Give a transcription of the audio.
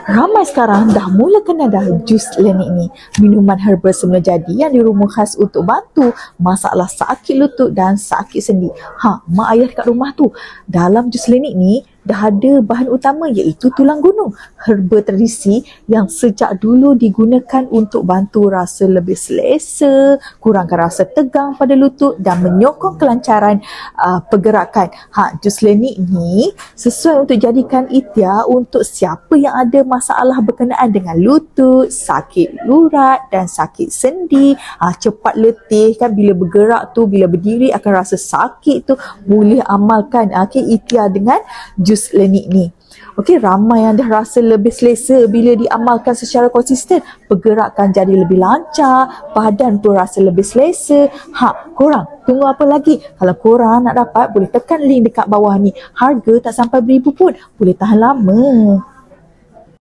Ramai sekarang dah mula kenal dah jus lenik ni. Minuman herbal semula jadi yang dirumah khas untuk bantu masalah sakit lutut dan sakit sendi. Mak ayah dekat rumah tu, dalam jus lenik ni dah ada bahan utama iaitu tulang gunung, herba tradisi yang sejak dulu digunakan untuk bantu rasa lebih selesa, kurangkan rasa tegang pada lutut dan menyokong kelancaran pergerakan. Jus lenik ni sesuai untuk jadikan ikhtiar untuk siapa yang ada masalah berkenaan dengan lutut, sakit lurat dan sakit sendi, cepat letih kan bila bergerak tu, bila berdiri akan rasa sakit tu, boleh amalkan ikhtiar dengan jus lenik ni. Okey, ramai yang dah rasa lebih selesa bila diamalkan secara konsisten. Pergerakan jadi lebih lancar, badan pun rasa lebih selesa. Korang tunggu apa lagi? Kalau korang nak dapat, boleh tekan link dekat bawah ni. Harga tak sampai RM1,000 pun, boleh tahan lama.